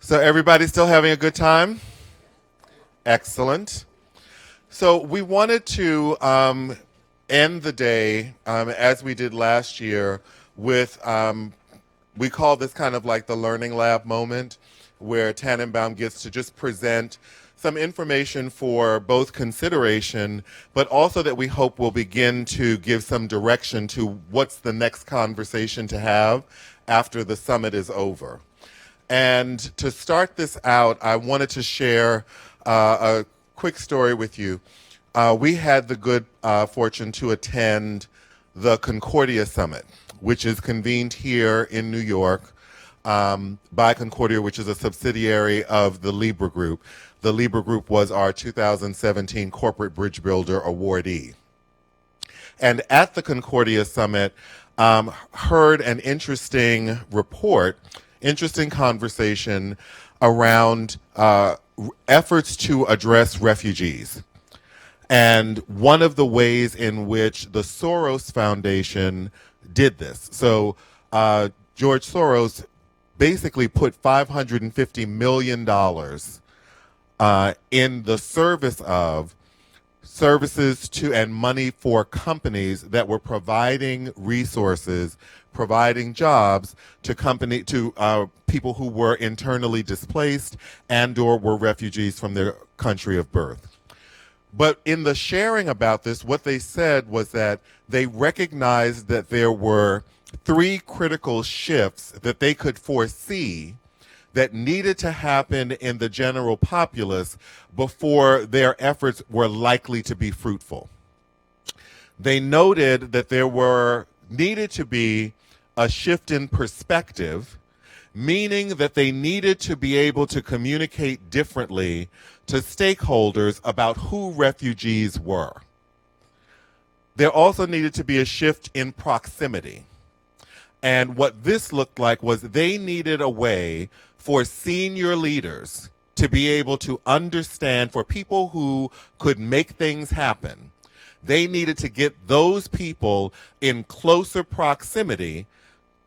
So everybody still having a good time? Excellent. So we wanted to end the day as we did last year with we call this kind of like the learning lab moment where Tanenbaum gets to just present some information for both consideration, but also that we hope will begin to give some direction to what's the next conversation to have after the summit is over. And to start this out, I wanted to share a quick story with you. We had the good fortune to attend the Concordia Summit, which is convened here in New York by Concordia, which is a subsidiary of the Libra Group. The Libra Group was our 2017 Corporate Bridge Builder awardee. And at the Concordia Summit, heard an interesting report, interesting conversation around efforts to address refugees. And one of the ways in which the Soros Foundation did this. So George Soros basically put $550 million in the service of services to and money for companies that were providing resources, providing jobs to people who were internally displaced and or were refugees from their country of birth. But in the sharing about this, what they said was that they recognized that there were three critical shifts that they could foresee that needed to happen in the general populace before their efforts were likely to be fruitful. They noted that needed to be a shift in perspective, meaning that they needed to be able to communicate differently to stakeholders about who refugees were. There also needed to be a shift in proximity. And what this looked like was they needed a way for senior leaders to be able to understand, for people who could make things happen, they needed to get those people in closer proximity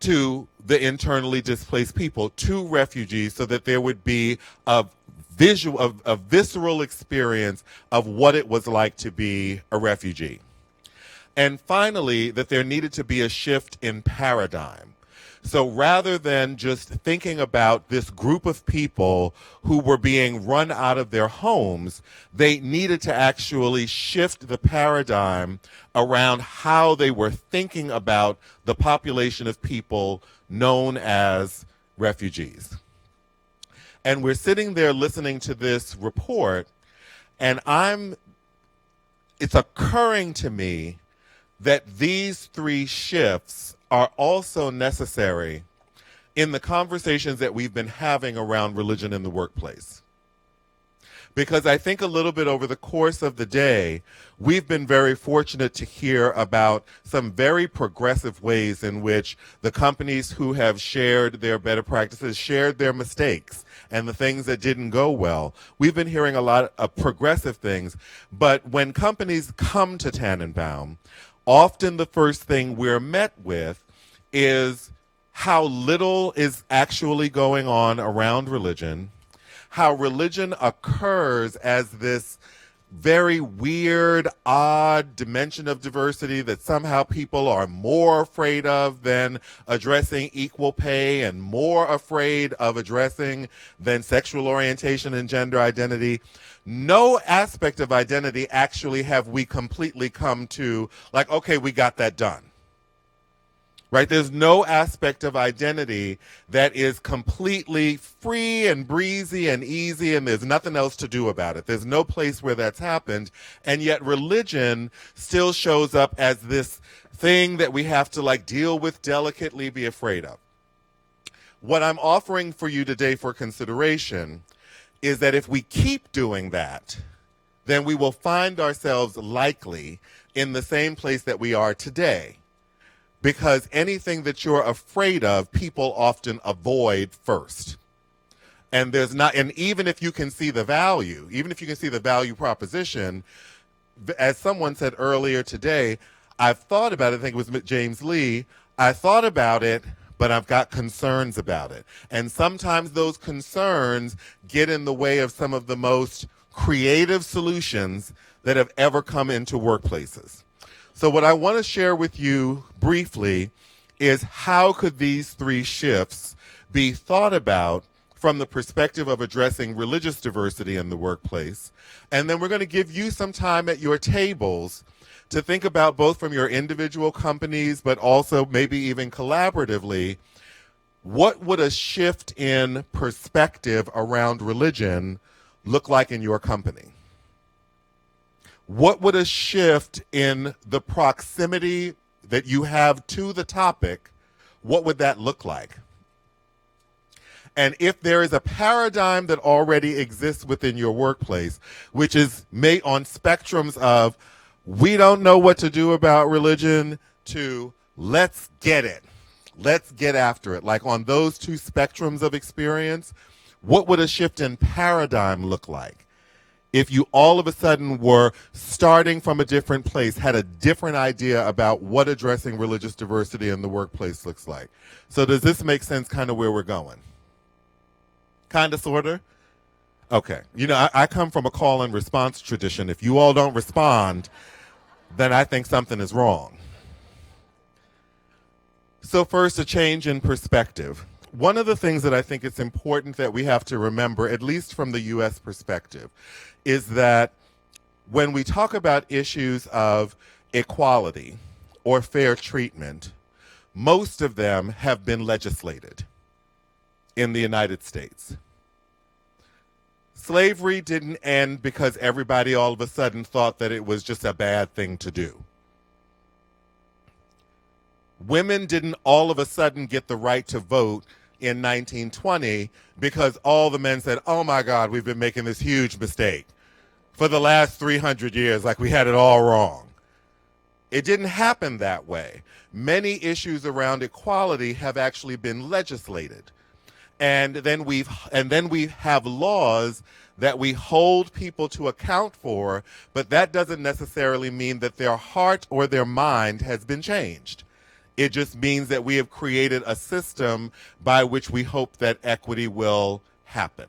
to the internally displaced people, to refugees, so that there would be a visceral experience of what it was like to be a refugee. And finally, that there needed to be a shift in paradigm. So rather than just thinking about this group of people who were being run out of their homes, they needed to actually shift the paradigm around how they were thinking about the population of people known as refugees. And we're sitting there listening to this report, and it's occurring to me that these three shifts are also necessary in the conversations that we've been having around religion in the workplace. Because I think a little bit over the course of the day, we've been very fortunate to hear about some very progressive ways in which the companies who have shared their better practices, shared their mistakes, and the things that didn't go well. We've been hearing a lot of progressive things, but when companies come to Tanenbaum, often the first thing we're met with is how little is actually going on around religion, how religion occurs as this very weird, odd dimension of diversity that somehow people are more afraid of than addressing equal pay, and more afraid of addressing than sexual orientation and gender identity. No aspect of identity actually have we completely come to, like, okay, we got that done. Right? There's no aspect of identity that is completely free and breezy and easy, and there's nothing else to do about it. There's no place where that's happened, and yet religion still shows up as this thing that we have to like deal with delicately, be afraid of. What I'm offering for you today for consideration is that if we keep doing that, then we will find ourselves likely in the same place that we are today. Because anything that you're afraid of, people often avoid first. And even if you can see the value, even if you can see the value proposition, as someone said earlier today, I've thought about it, I think it was James Lee, I thought about it, but I've got concerns about it. And sometimes those concerns get in the way of some of the most creative solutions that have ever come into workplaces. So what I want to share with you briefly is how could these three shifts be thought about from the perspective of addressing religious diversity in the workplace. And then we're going to give you some time at your tables to think about, both from your individual companies, but also maybe even collaboratively, what would a shift in perspective around religion look like in your company? What would a shift in the proximity that you have to the topic, what would that look like? And if there is a paradigm that already exists within your workplace, which is made on spectrums of we don't know what to do about religion to let's get it, let's get after it, like on those two spectrums of experience, what would a shift in paradigm look like? If you all of a sudden were starting from a different place, had a different idea about what addressing religious diversity in the workplace looks like. So does this make sense kind of where we're going? Kind of, sort of? Okay. You know, I come from a call and response tradition. If you all don't respond, then I think something is wrong. So first, a change in perspective. One of the things that I think it's important that we have to remember, at least from the U.S. perspective, is that when we talk about issues of equality or fair treatment, most of them have been legislated in the United States. Slavery didn't end because everybody all of a sudden thought that it was just a bad thing to do. Women didn't all of a sudden get the right to vote in 1920 because all the men said, oh my God, we've been making this huge mistake for the last 300 years, like we had it all wrong. It didn't happen that way. Many issues around equality have actually been legislated. And then we have laws that we hold people to account for, but that doesn't necessarily mean that their heart or their mind has been changed. It just means that we have created a system by which we hope that equity will happen.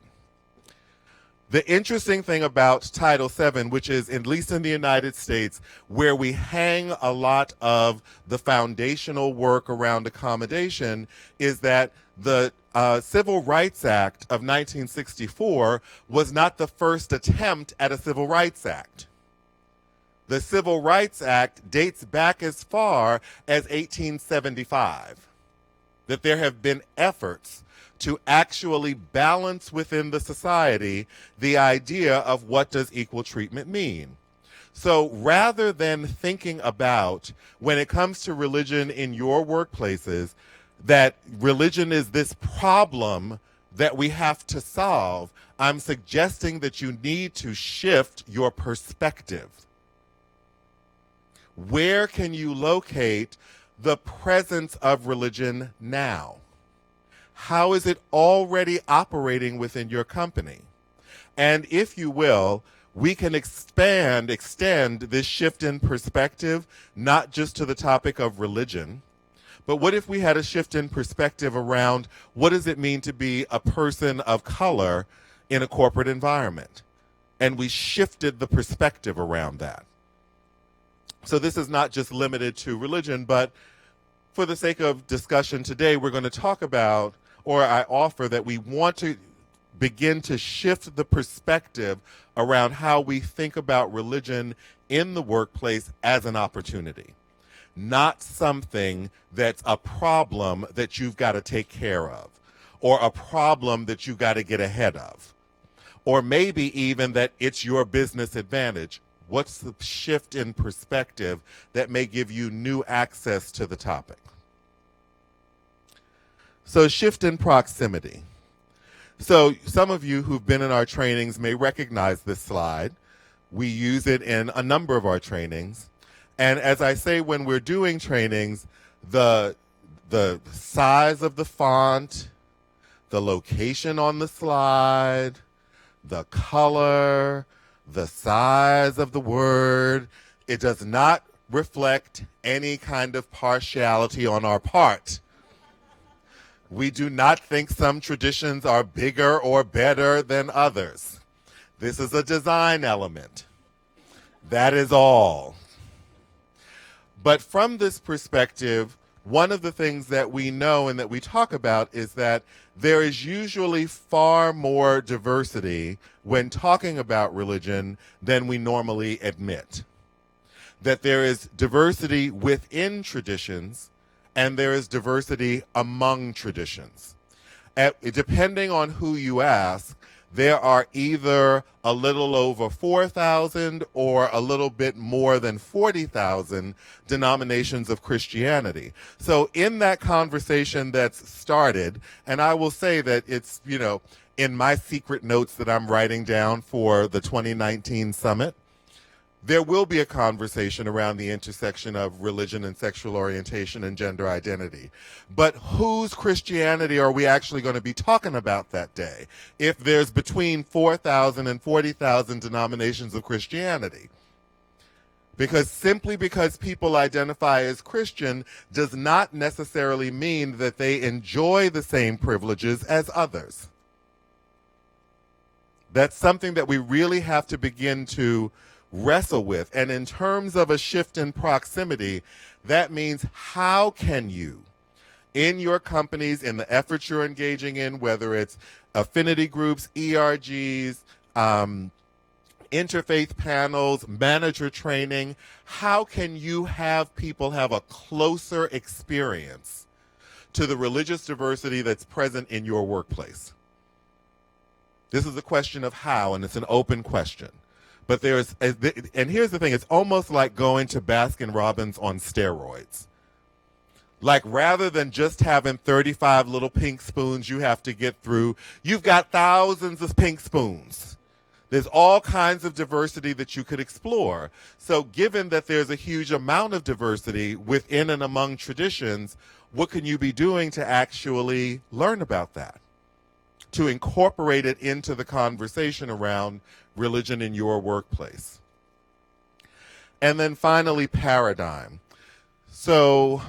The interesting thing about Title VII, which is, at least in the United States, where we hang a lot of the foundational work around accommodation, is that the Civil Rights Act of 1964 was not the first attempt at a Civil Rights Act. The Civil Rights Act dates back as far as 1875, that there have been efforts to actually balance within the society the idea of what does equal treatment mean. So rather than thinking about, when it comes to religion in your workplaces, that religion is this problem that we have to solve, I'm suggesting that you need to shift your perspective. Where can you locate the presence of religion now? How is it already operating within your company? And if you will, we can extend this shift in perspective, not just to the topic of religion, but what if we had a shift in perspective around what does it mean to be a person of color in a corporate environment? And we shifted the perspective around that. So this is not just limited to religion, but for the sake of discussion today, we're going to talk about, or I offer that we want to begin to shift the perspective around how we think about religion in the workplace as an opportunity, not something that's a problem that you've got to take care of, or a problem that you've got to get ahead of, or maybe even that it's your business advantage. What's the shift in perspective that may give you new access to the topic? So shift in proximity. So some of you who've been in our trainings may recognize this slide. We use it in a number of our trainings. And as I say, when we're doing trainings, the size of the font, the location on the slide, the color, the size of the word, it does not reflect any kind of partiality on our part. We do not think some traditions are bigger or better than others. This is a design element. That is all. But from this perspective, one of the things that we know and that we talk about is that there is usually far more diversity when talking about religion than we normally admit. That there is diversity within traditions and there is diversity among traditions. Depending on who you ask, there are either a little over 4,000 or a little bit more than 40,000 denominations of Christianity. So in that conversation that's started, and I will say that it's, in my secret notes that I'm writing down for the 2019 summit, there will be a conversation around the intersection of religion and sexual orientation and gender identity. But whose Christianity are we actually going to be talking about that day if there's between 4,000 and 40,000 denominations of Christianity? Because simply because people identify as Christian does not necessarily mean that they enjoy the same privileges as others. That's something that we really have to begin to wrestle with. And in terms of a shift in proximity, that means how can you, in your companies, in the efforts you're engaging in, whether it's affinity groups, ERGs, interfaith panels, manager training, how can you have people have a closer experience to the religious diversity that's present in your workplace? This is a question of how, and it's an open question. But and here's the thing, it's almost like going to Baskin-Robbins on steroids. Like rather than just having 35 little pink spoons you have to get through, you've got thousands of pink spoons. There's all kinds of diversity that you could explore. So given that there's a huge amount of diversity within and among traditions, what can you be doing to actually learn about that? To incorporate it into the conversation around religion in your workplace. And then finally, paradigm. So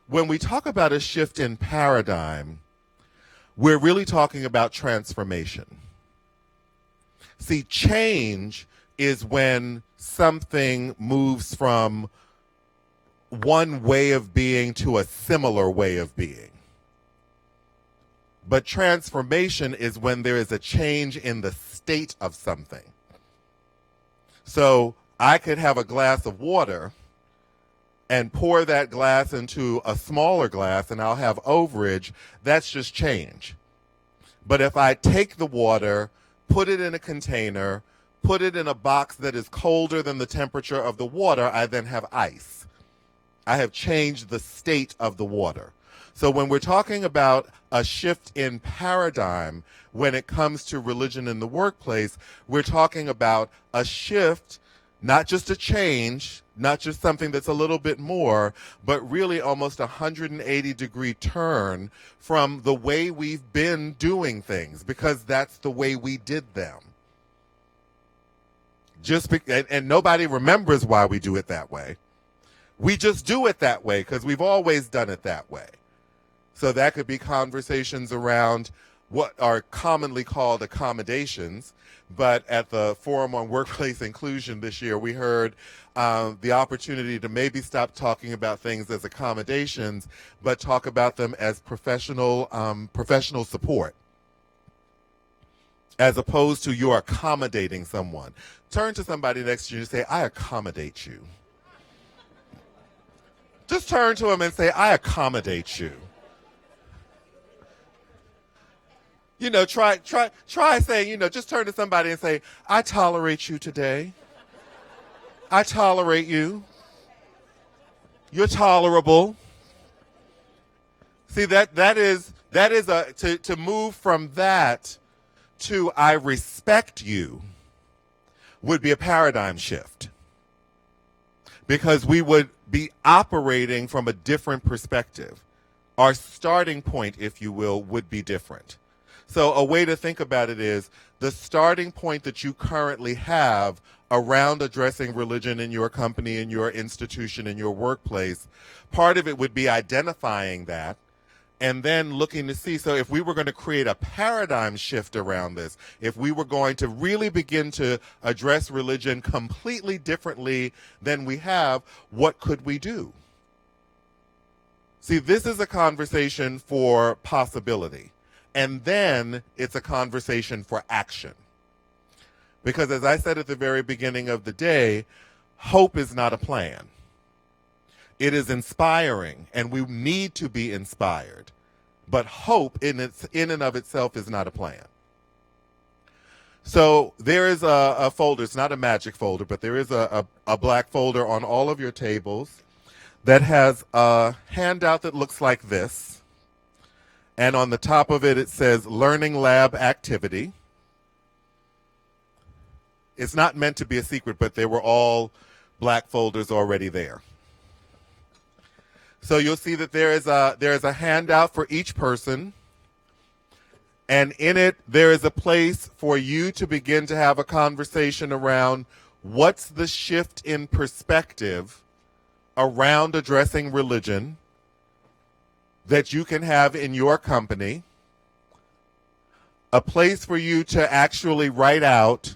when we talk about a shift in paradigm, we're really talking about transformation. See, change is when something moves from one way of being to a similar way of being. But transformation is when there is a change in the state of something. So I could have a glass of water and pour that glass into a smaller glass and I'll have overage. That's just change. But if I take the water, put it in a container, put it in a box that is colder than the temperature of the water, I then have ice. I have changed the state of the water. So when we're talking about a shift in paradigm when it comes to religion in the workplace, we're talking about a shift, not just a change, not just something that's a little bit more, but really almost a 180-degree turn from the way we've been doing things, because that's the way we did them. And nobody remembers why we do it that way. We just do it that way because we've always done it that way. So that could be conversations around what are commonly called accommodations. But at the Forum on Workplace Inclusion this year, we heard the opportunity to maybe stop talking about things as accommodations, but talk about them as professional support, as opposed to you're accommodating someone. Turn to somebody next to you and say, I accommodate you. Just turn to them and say, I accommodate you. Try saying, just turn to somebody and say, I tolerate you today. I tolerate you. You're tolerable. See, that is to move from that to I respect you would be a paradigm shift. Because we would be operating from a different perspective. Our starting point, if you will, would be different. So a way to think about it is the starting point that you currently have around addressing religion in your company, in your institution, in your workplace, part of it would be identifying that and then looking to see, so if we were going to create a paradigm shift around this, if we were going to really begin to address religion completely differently than we have, what could we do? See, this is a conversation for possibility, and then it's a conversation for action. Because as I said at the very beginning of the day, hope is not a plan. It is inspiring, and we need to be inspired. But hope in and of itself is not a plan. So there is a folder. It's not a magic folder, but there is a black folder on all of your tables that has a handout that looks like this. And on the top of it, it says Learning Lab Activity. It's not meant to be a secret, but there were all black folders already there. So you'll see that there is a handout for each person, and in it there is a place for you to begin to have a conversation around what's the shift in perspective around addressing religion that you can have in your company, a place for you to actually write out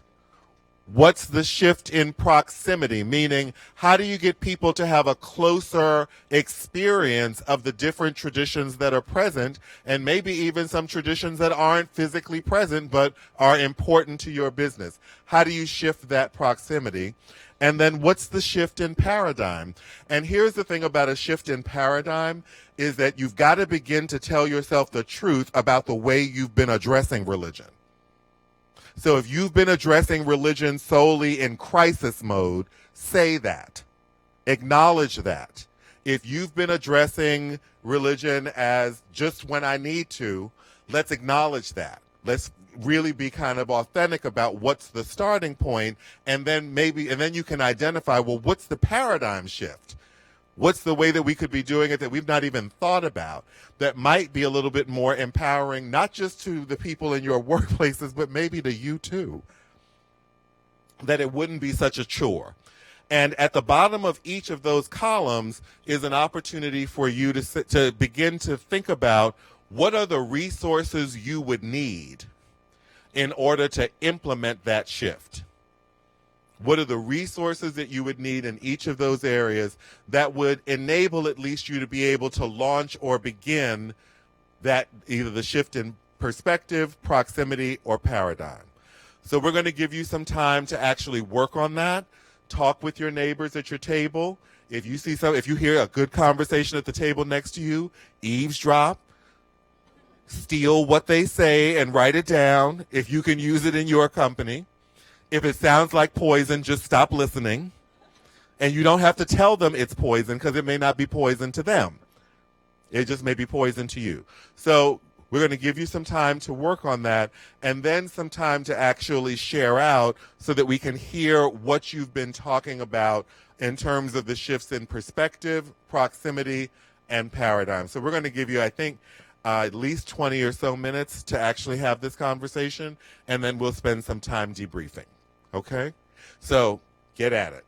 what's the shift in proximity, meaning how do you get people to have a closer experience of the different traditions that are present, and maybe even some traditions that aren't physically present but are important to your business? How do you shift that proximity? And then what's the shift in paradigm? And here's the thing about a shift in paradigm is that you've got to begin to tell yourself the truth about the way you've been addressing religion. So if you've been addressing religion solely in crisis mode, say that. Acknowledge that. If you've been addressing religion as just when I need to, let's acknowledge that. Let's really be kind of authentic about what's the starting point, and then you can identify, well, what's the paradigm shift? What's the way that we could be doing it that we've not even thought about that might be a little bit more empowering, not just to the people in your workplaces, but maybe to you too? That it wouldn't be such a chore. And at the bottom of each of those columns is an opportunity for you to begin to think about what are the resources you would need in order to implement that shift. What are the resources that you would need in each of those areas that would enable at least you to be able to launch or begin that, either the shift in perspective, proximity, or paradigm? So we're going to give you some time to actually work on that. Talk with your neighbors at your table. If you hear a good conversation at the table next to you, eavesdrop, steal what they say and write it down if you can use it in your company. If it sounds like poison, just stop listening. And you don't have to tell them it's poison because it may not be poison to them. It just may be poison to you. So we're going to give you some time to work on that, and then some time to actually share out so that we can hear what you've been talking about in terms of the shifts in perspective, proximity, and paradigm. So we're going to give you, I think, at least 20 or so minutes to actually have this conversation, and then we'll spend some time debriefing. Okay? So get at it.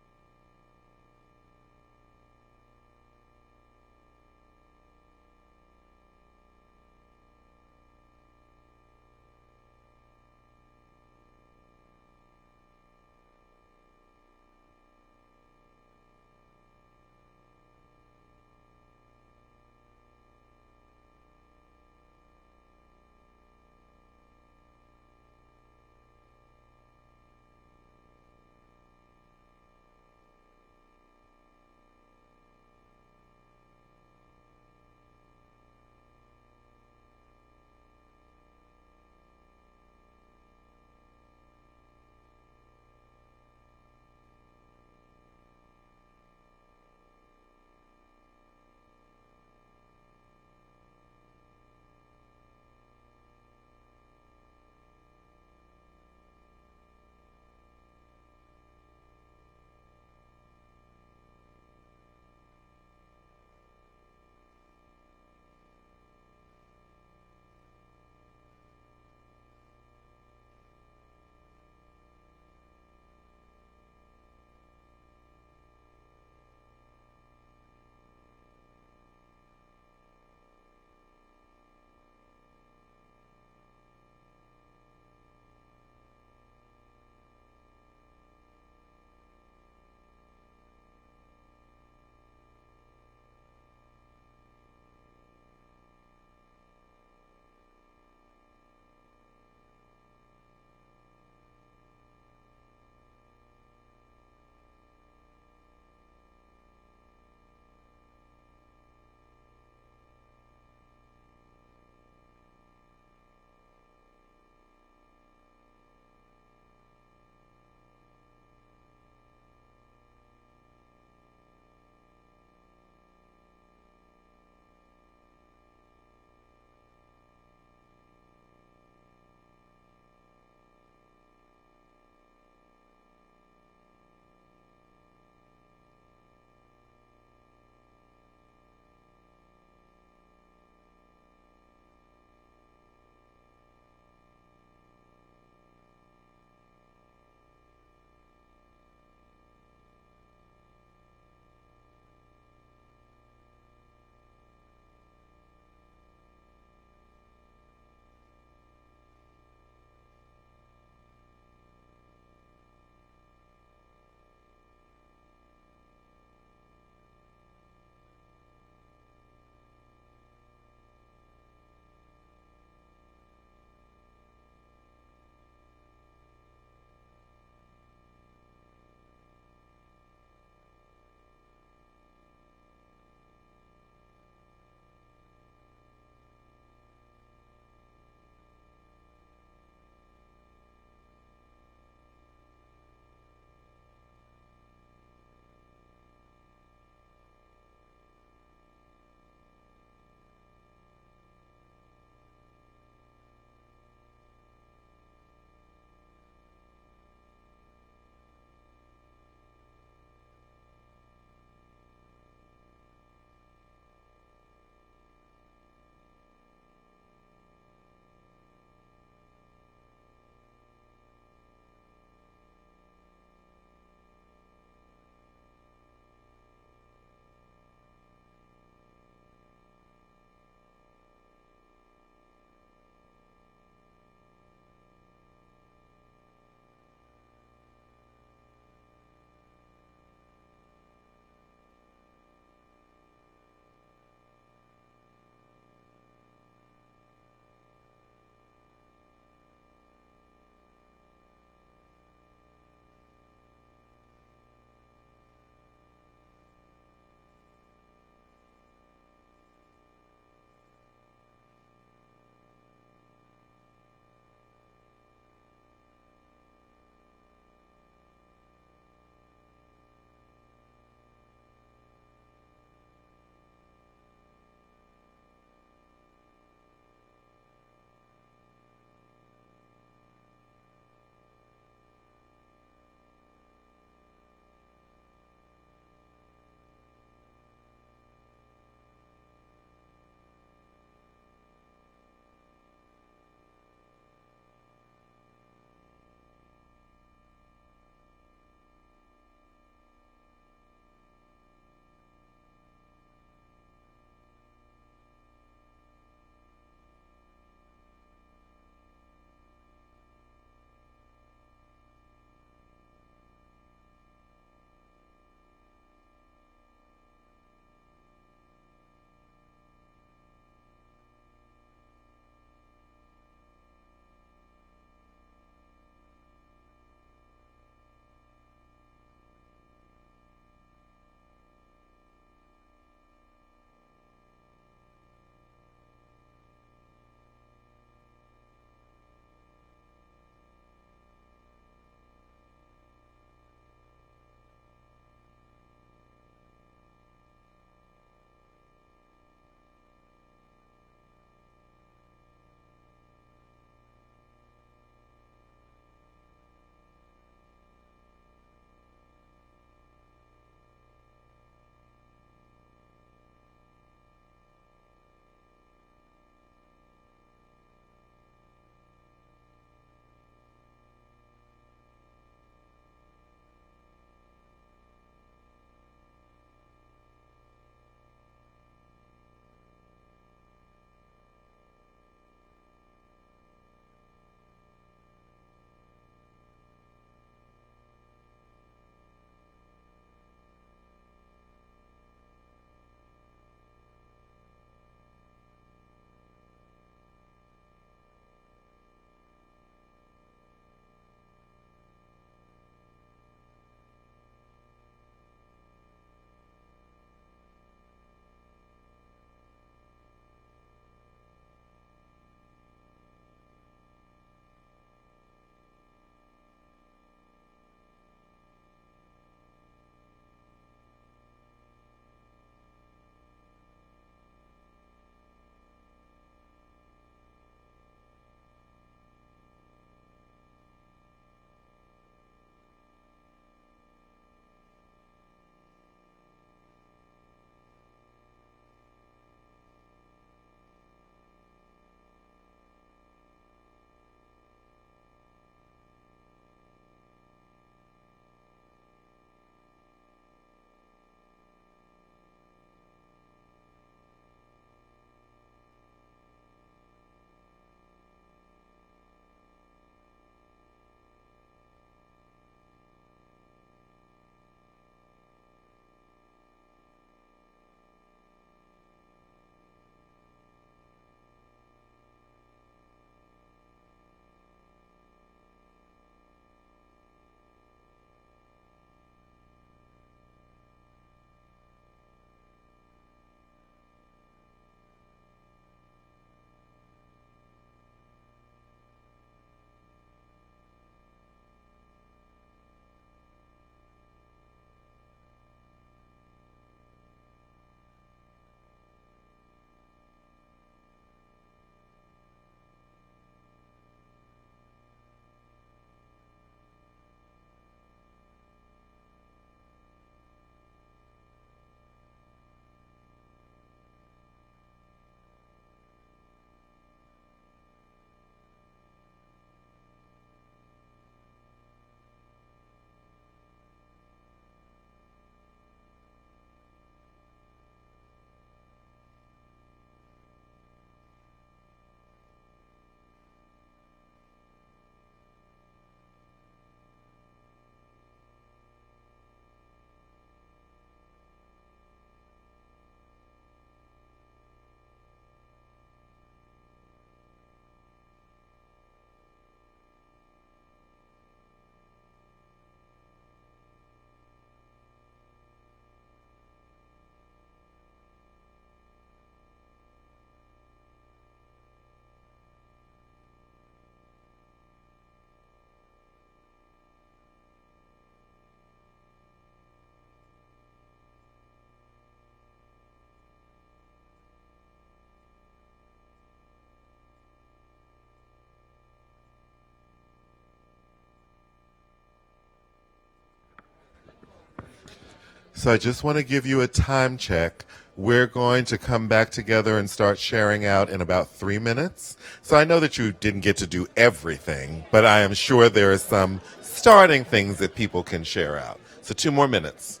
So I just want to give you a time check. We're going to come back together and start sharing out in about 3 minutes. So I know that you didn't get to do everything, but I am sure there are some starting things that people can share out. So 2 more minutes.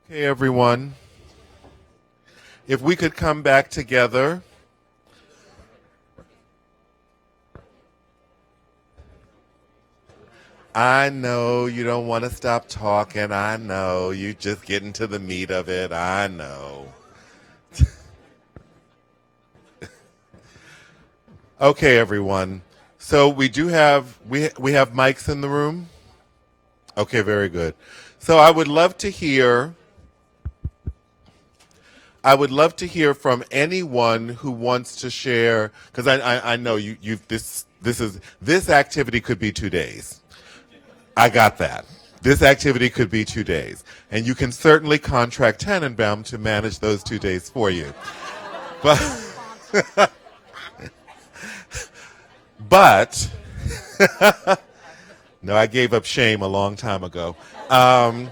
Okay, everyone. If we could come back together. I know you don't want to stop talking. I know you just getting to the meat of it. I know. Okay, everyone. So we have mics in the room. Okay, very good. So I would love to hear from anyone who wants to share, because I know this activity could be 2 days. I got that. This activity could be 2 days, and you can certainly contract Tanenbaum to manage those 2 days for you. But but no, I gave up shame a long time ago. Um,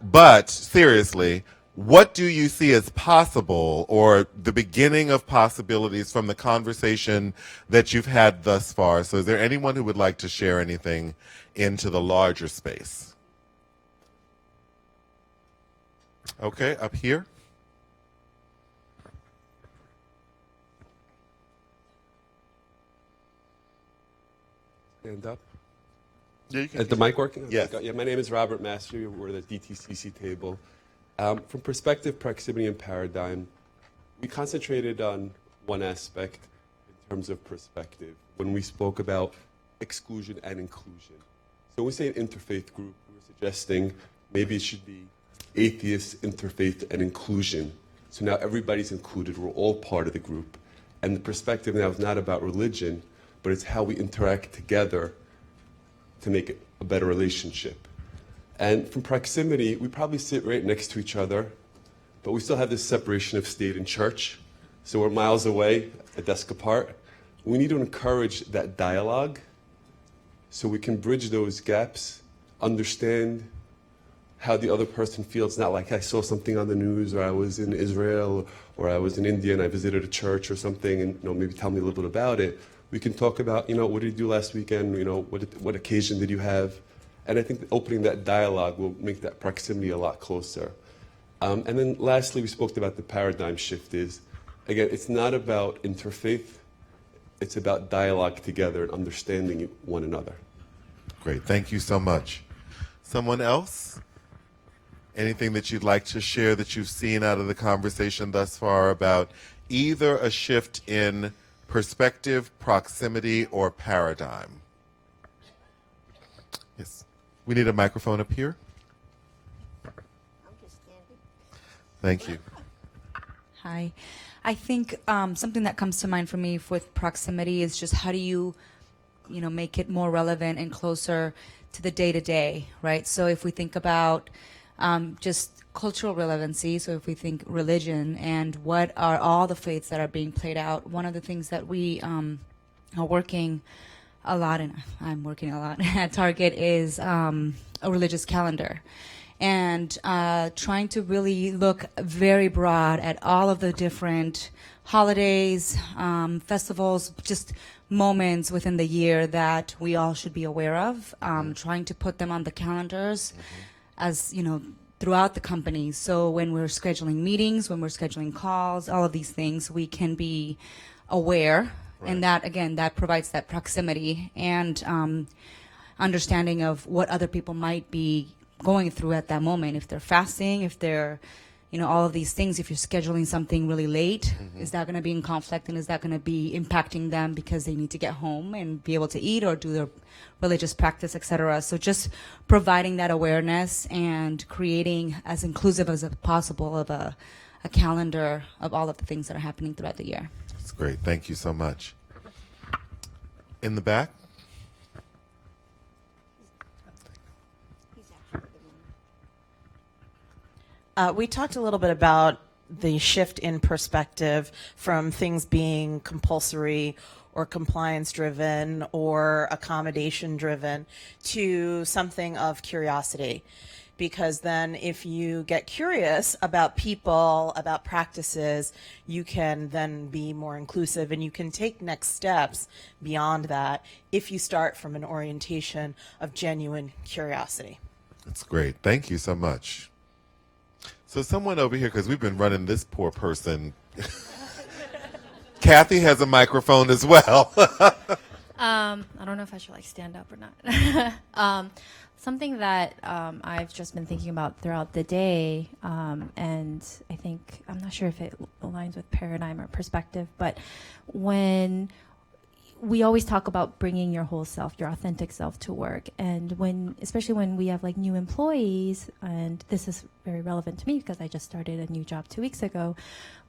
But seriously, what do you see as possible or the beginning of possibilities from the conversation that you've had thus far? So is there anyone who would like to share anything into the larger space? Okay, up here. Stand up. Yeah, you can Is the mic working? Yes. Yeah, my name is Robert Master. We're the DTCC table. From perspective, proximity, and paradigm, we concentrated on one aspect in terms of perspective when we spoke about exclusion and inclusion. So when we say an interfaith group, we were suggesting maybe it should be atheists, interfaith, and inclusion. So now everybody's included. We're all part of the group. And the perspective now is not about religion, but it's how we interact together to make it a better relationship. And from proximity, we probably sit right next to each other, but we still have this separation of state and church. So we're miles away, a desk apart. We need to encourage that dialogue so we can bridge those gaps, understand how the other person feels, not like I saw something on the news, or I was in Israel, or I was in India and I visited a church or something, and maybe tell me a little bit about it. We can talk about, what did you do last weekend? What occasion did you have? And I think opening that dialogue will make that proximity a lot closer. And then lastly, we spoke about the paradigm shift is, again, it's not about interfaith, it's about dialogue together and understanding one another. Great, thank you so much. Someone else? Anything that you'd like to share that you've seen out of the conversation thus far about either a shift in perspective, proximity, or paradigm? Yes. We need a microphone up here. I'm just standing. Thank you. Hi. I think something that comes to mind for me with proximity is just how do you make it more relevant and closer to the day-to-day, right? So if we think about just cultural relevancy, so if we think religion and what are all the faiths that are being played out, one of the things that we are working a lot, and I'm working a lot at Target, is a religious calendar. And trying to really look very broad at all of the different holidays, festivals, just moments within the year that we all should be aware of, trying to put them on the calendars as, throughout the company. So when we're scheduling meetings, when we're scheduling calls, all of these things, we can be aware. Right. And that, again, that provides that proximity and understanding of what other people might be going through at that moment. If they're fasting, if they're, all of these things, if you're scheduling something really late, is that going to be in conflict, and is that going to be impacting them because they need to get home and be able to eat or do their religious practice, etc. So just providing that awareness and creating as inclusive as possible of a calendar of all of the things that are happening throughout the year. That's great. Thank you so much. In the back? We talked a little bit about the shift in perspective from things being compulsory or compliance driven or accommodation driven to something of curiosity. Because then if you get curious about people, about practices, you can then be more inclusive and you can take next steps beyond that if you start from an orientation of genuine curiosity. That's great. Thank you so much. So someone over here, because we've been running this poor person. Kathy has a microphone as well. I don't know if I should stand up or not. Something that I've just been thinking about throughout the day, and I think, I'm not sure if it aligns with paradigm or perspective, but when we always talk about bringing your whole self, your authentic self to work. And especially when we have new employees, and this is very relevant to me because I just started a new job 2 weeks ago,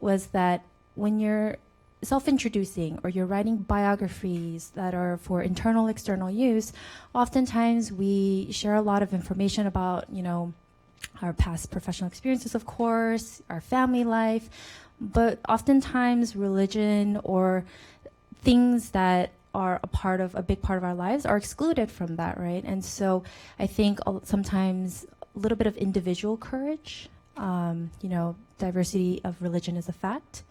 was that when you're self-introducing or you're writing biographies that are for internal, external use, oftentimes we share a lot of information about, our past professional experiences, of course, our family life, but oftentimes religion or things that are a big part of our lives are excluded from that, right? And so I think sometimes a little bit of individual courage, diversity of religion is a fact,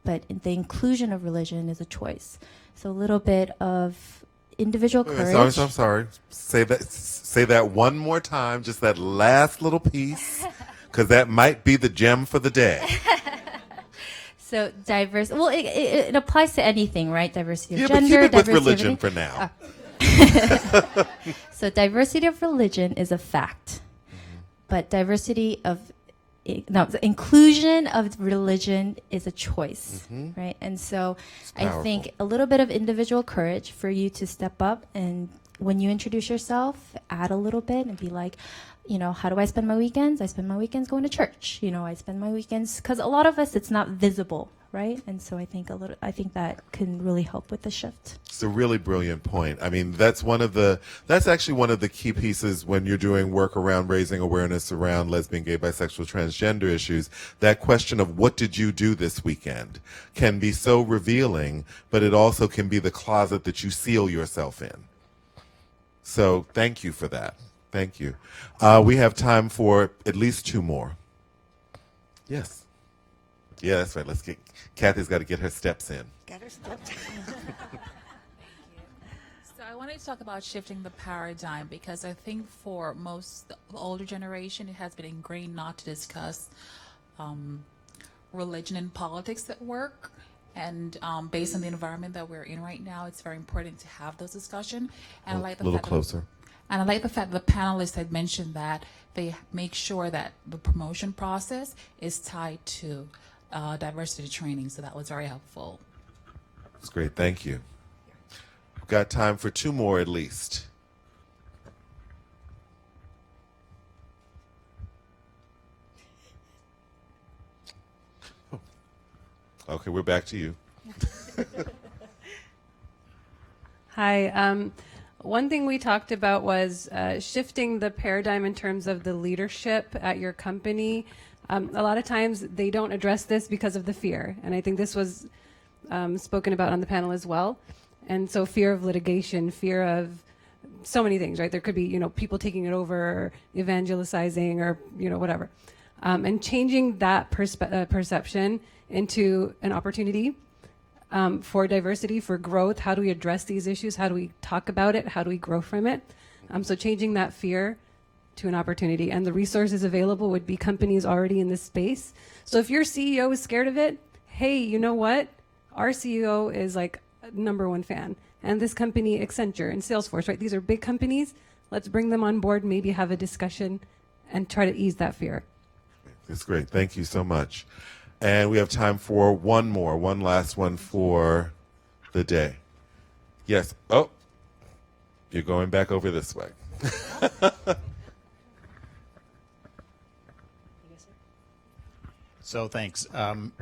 but the inclusion of religion is a choice. So a little bit of individual courage. I'm sorry. Say that one more time, just that last little piece, because that might be the gem for the day. So diverse. Well, it applies to anything, right? Diversity of But gender, keep it with diversity religion of for now. So diversity of religion is a fact, but the inclusion of religion is a choice, right? And so I think a little bit of individual courage for you to step up and when you introduce yourself, add a little bit and be like, how do I spend my weekends? I spend my weekends going to church. I spend my weekends, because a lot of us, it's not visible, right? And so I think that can really help with the shift. It's a really brilliant point. I mean, that's actually one of the key pieces when you're doing work around raising awareness around lesbian, gay, bisexual, transgender issues. That question of what did you do this weekend can be so revealing, but it also can be the closet that you seal yourself in. So thank you for that. Thank you. We have time for at least 2 more. Yes. Yeah, that's right. Kathy's got to get her steps in. Got her stepped. So I wanted to talk about shifting the paradigm, because I think for most the older generation, it has been ingrained not to discuss religion and politics at work. And based on the environment that we're in right now, it's very important to have those discussions. And I like the A little fact closer. And I like the fact that the panelists had mentioned that they make sure that the promotion process is tied to diversity training. So that was very helpful. That's great. Thank you. We've got time for 2 more at least. Oh. Okay, we're back to you. Hi. One thing we talked about was shifting the paradigm in terms of the leadership at your company. A lot of times they don't address this because of the fear. And I think this was spoken about on the panel as well. And so fear of litigation, fear of so many things, right? There could be, people taking it over, or evangelizing, or, whatever. And changing that perception into an opportunity for diversity, for growth. How do we address these issues? How do we talk about it? How do we grow from it? So changing that fear to an opportunity. And the resources available would be companies already in this space. So if your CEO is scared of it, hey, you know what? Our CEO is like a #1 fan. And this company, Accenture and Salesforce, right? These are big companies. Let's bring them on board, maybe have a discussion and try to ease that fear. That's great. Thank you so much. And we have time for one last one for the day. Yes. Oh, you're going back over this way. So thanks.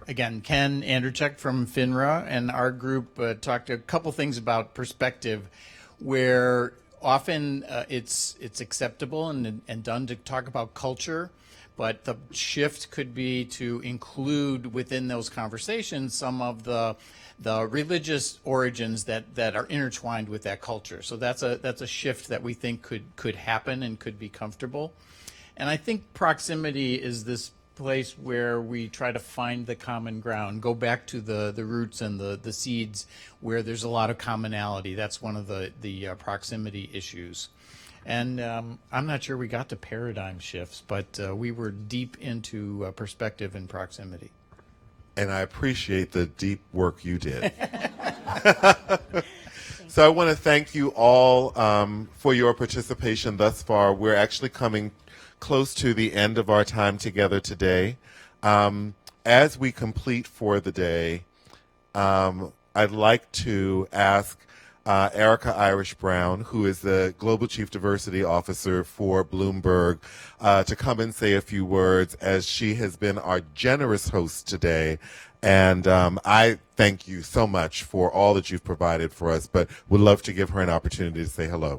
Again, Ken Andrzejczyk from FINRA and our group talked a couple things about perspective, where often it's acceptable and done to talk about culture, but the shift could be to include within those conversations some of the religious origins that are intertwined with that culture. So that's a shift that we think could happen and could be comfortable. And I think proximity is this place where we try to find the common ground, go back to the roots and the seeds where there's a lot of commonality. That's one of the proximity issues. And I'm not sure we got to paradigm shifts, but we were deep into perspective and proximity. And I appreciate the deep work you did. So I want to thank you all for your participation thus far. We're actually coming close to the end of our time together today. As we complete for the day, I'd like to ask Erica Irish Brown, who is the Global Chief Diversity Officer for Bloomberg, to come and say a few words, as she has been our generous host today. And I thank you so much for all that you've provided for us, but would love to give her an opportunity to say hello.